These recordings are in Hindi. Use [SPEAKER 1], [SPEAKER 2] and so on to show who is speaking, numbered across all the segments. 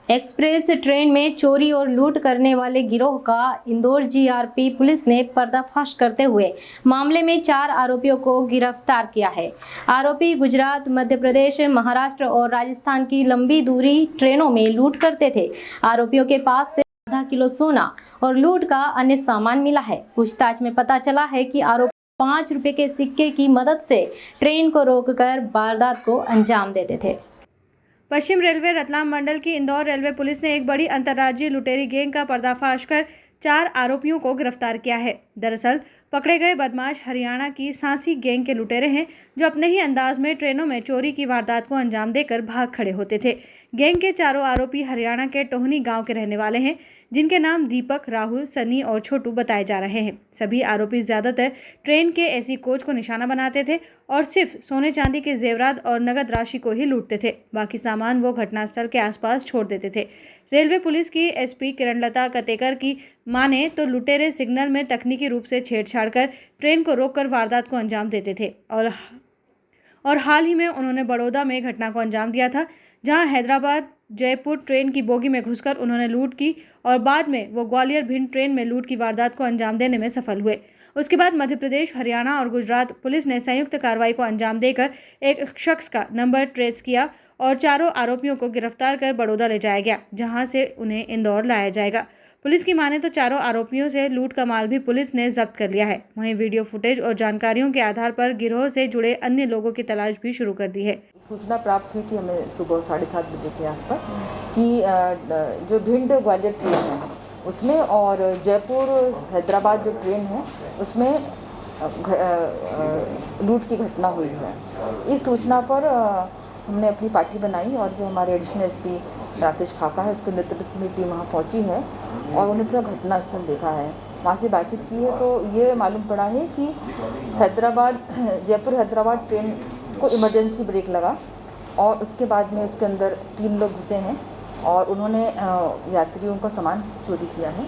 [SPEAKER 1] एक्सप्रेस ट्रेन में चोरी और लूट करने वाले गिरोह का इंदौर जीआरपी पुलिस ने पर्दाफाश करते हुए मामले में 4 आरोपियों को गिरफ्तार किया है। आरोपी गुजरात, मध्य प्रदेश, महाराष्ट्र और राजस्थान की लंबी दूरी ट्रेनों में लूट करते थे। आरोपियों के पास से आधा किलो सोना और लूट का अन्य सामान मिला है। पूछताछ में पता चला है कि आरोपी 5 रुपए के सिक्के की मदद से ट्रेन को रोककर वारदात को अंजाम देते थे।
[SPEAKER 2] पश्चिम रेलवे रतलाम मंडल की इंदौर रेलवे पुलिस ने एक बड़ी अंतर्राज्यीय लुटेरी गैंग का पर्दाफाश कर 4 आरोपियों को गिरफ्तार किया है। दरअसल पकड़े गए बदमाश हरियाणा की सांसी गैंग के लुटेरे हैं, जो अपने ही अंदाज में ट्रेनों में चोरी की वारदात को अंजाम देकर भाग खड़े होते थे। गैंग के चारों आरोपी हरियाणा के टोहनी गांव के रहने वाले हैं, जिनके नाम दीपक, राहुल, सनी और छोटू बताए जा रहे हैं। सभी आरोपी ज्यादातर ट्रेन के एसी कोच को निशाना बनाते थे और सिर्फ सोने चांदी के जेवरात और नगद राशि को ही लूटते थे। बाकी सामान वो घटनास्थल के आसपास छोड़ देते थे। रेलवे पुलिस की एसपी किरणलता कतेकर की माने तो लुटेरे सिग्नल में तकनीकी रूप से छेड़छाड़ कर ट्रेन को रोककर वारदात को अंजाम देते थे और हाल ही में उन्होंने बड़ौदा में घटना को अंजाम दिया था, जहां हैदराबाद जयपुर ट्रेन की बोगी में घुसकर उन्होंने लूट की और बाद में वो ग्वालियर भिंड ट्रेन में लूट की वारदात को अंजाम देने में सफल हुए। उसके बाद मध्य प्रदेश, हरियाणा और गुजरात पुलिस ने संयुक्त कार्रवाई को अंजाम देकर एक शख्स का नंबर ट्रेस किया और चारों आरोपियों को गिरफ्तार कर बड़ौदा ले जाया गया, जहां से उन्हें इंदौर लाया जाएगा। पुलिस की माने तो चारों आरोपियों से लूट का माल भी पुलिस ने जब्त कर लिया है। वहीं वीडियो फुटेज और जानकारियों के आधार पर गिरोह से जुड़े अन्य लोगों की तलाश भी शुरू कर दी है।
[SPEAKER 3] सूचना प्राप्त हुई थी हमें सुबह 7:30 बजे के आसपास कि जो भिंड ग्वालियर ट्रेन है उसमें और जयपुर हैदराबाद जो ट्रेन है उसमें लूट की घटना हुई है। इस सूचना पर हमने अपनी पार्टी बनाई और जो हमारे एडिशनल एसपी राकेश खाका है, उसके नेतृत्व में टीम वहाँ पहुँची है और उन्हें पूरा घटनास्थल देखा है। वहाँ से बातचीत की है तो ये मालूम पड़ा है कि जयपुर हैदराबाद ट्रेन को इमरजेंसी ब्रेक लगा और उसके बाद में उसके अंदर 3 लोग घुसे हैं और उन्होंने यात्रियों का सामान चोरी किया है।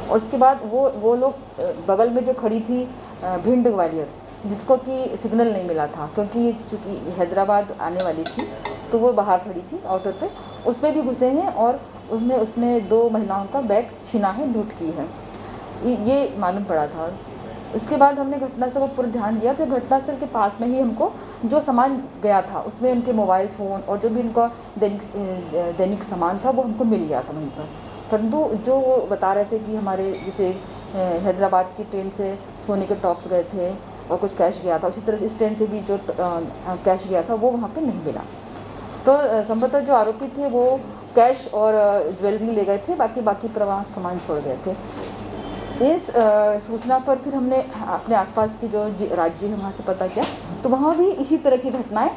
[SPEAKER 3] और उसके बाद वो लोग बगल में जो खड़ी थी भिंड ग्वालियर, जिसको कि सिग्नल नहीं मिला था क्योंकि चूँकि हैदराबाद आने वाली थी तो वो बाहर खड़ी थी आउटर पे, उसमें भी घुसे हैं और उसने 2 महिलाओं का बैग छीना है, लूट की है, ये मालूम पड़ा था। उसके बाद हमने घटनास्थल को पूरा ध्यान दिया तो घटनास्थल के पास में ही हमको जो सामान गया था उसमें उनके मोबाइल फ़ोन और जो भी उनका दैनिक सामान था वो हमको मिल गया था वहीं पर। परंतु जो वो बता रहे थे कि हमारे जैसे हैदराबाद की ट्रेन से सोने के टॉप्स गए थे और कुछ कैश गया था, उसी तरह से इस ट्रेन से भी जो कैश गया था वो वहाँ पर नहीं मिला। तो संभवतः जो आरोपी थे वो कैश और ज्वेलरी ले गए थे, बाकी प्रवाह सामान छोड़ गए थे। इस सूचना पर फिर हमने अपने आसपास की जो राज्य है वहाँ से पता किया तो वहाँ भी इसी तरह की घटनाएं,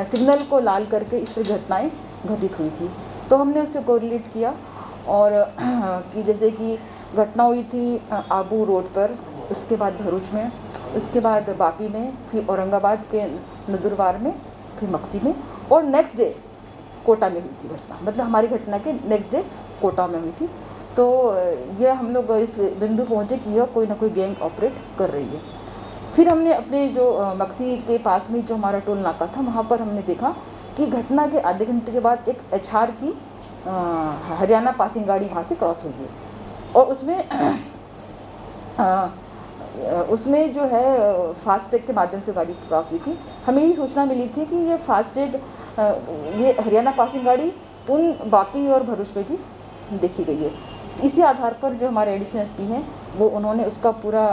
[SPEAKER 3] सिग्नल को लाल करके इस तरह घटनाएं घटित हुई थी। तो हमने उससे कोरिलेट किया और कि जैसे कि घटना हुई थी आबू रोड पर, उसके बाद भरूच में, उसके बाद बापी में, फिर औरंगाबाद के नदुरवार में, फिर मक्सी में और नेक्स्ट डे कोटा में हुई थी घटना। मतलब हमारी घटना के नेक्स्ट डे कोटा में हुई थी। तो ये हम लोग इस बिंदु पहुँचे कि यह कोई ना कोई गैंग ऑपरेट कर रही है। फिर हमने अपने जो मक्सी के पास में जो हमारा टोल नाका था वहाँ पर हमने देखा कि घटना के आधे घंटे के बाद एक HR की हरियाणा पासिंग गाड़ी वहाँ से क्रॉस हुई है और उसमें जो है फास्टैग के माध्यम से गाड़ी क्रॉस हुई थी। हमें ये सूचना मिली थी कि ये फास्टैग ये हरियाणा पासिंग गाड़ी उन बापी और भरूच में भी देखी गई है। इसी आधार पर जो हमारे एडिशनल एसपी हैं वो उन्होंने उसका पूरा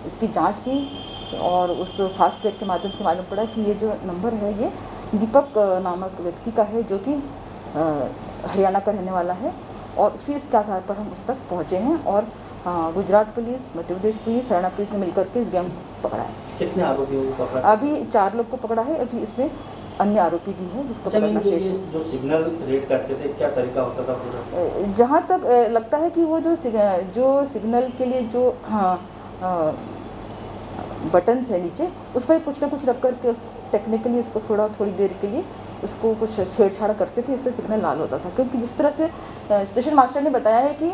[SPEAKER 3] इसकी जांच की और उस फास्टैग के माध्यम से मालूम पड़ा कि ये जो नंबर है ये दीपक नामक व्यक्ति का है, जो कि हरियाणा का रहने वाला है। और फिर इसके आधार पर हम उस तक पहुँचे हैं और Gujarat police, Madhya Pradesh police, Haryana police ने मिलकर के इस गैंग को पकड़ा है।
[SPEAKER 4] कितने आरोपियों को पकड़ा?
[SPEAKER 3] अभी 4 लोग को पकड़ा है। अभी इसमें अन्य आरोपी भी है जिसको पकड़ना शेष है।
[SPEAKER 4] जो सिग्नल रेड करते थे क्या तरीका होता था पूरा?
[SPEAKER 3] जहाँ तक लगता है कि वो जो सिग्नल के लिए जो बटन्स है नीचे, उस पर कुछ ना कुछ रख करके उस टेक्निकली उसको थोड़ी देर के लिए उसको कुछ छेड़छाड़ करते थे, इससे सिग्नल लाल होता था। क्योंकि जिस तरह से स्टेशन मास्टर ने बताया है कि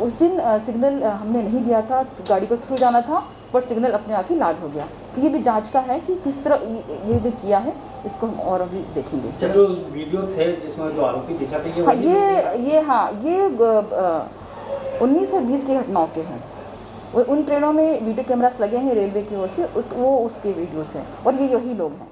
[SPEAKER 3] उस दिन सिग्नल हमने नहीं दिया था, गाड़ी को थ्रू जाना था, पर सिग्नल अपने आप ही लाल हो गया। तो ये भी जांच का है कि किस तरह ये भी किया है, इसको हम और अभी देखेंगे।
[SPEAKER 4] अच्छा, जो वीडियो थे जिसमें जो आरोपी दिखा थे
[SPEAKER 3] हाँ
[SPEAKER 4] वही
[SPEAKER 3] ये 19 और 20 की घटनाओं के हैं। उन ट्रेनों में वीडियो कैमरास लगे हैं रेलवे की ओर से, वो उसके वीडियोस हैं और ये वही लोग हैं।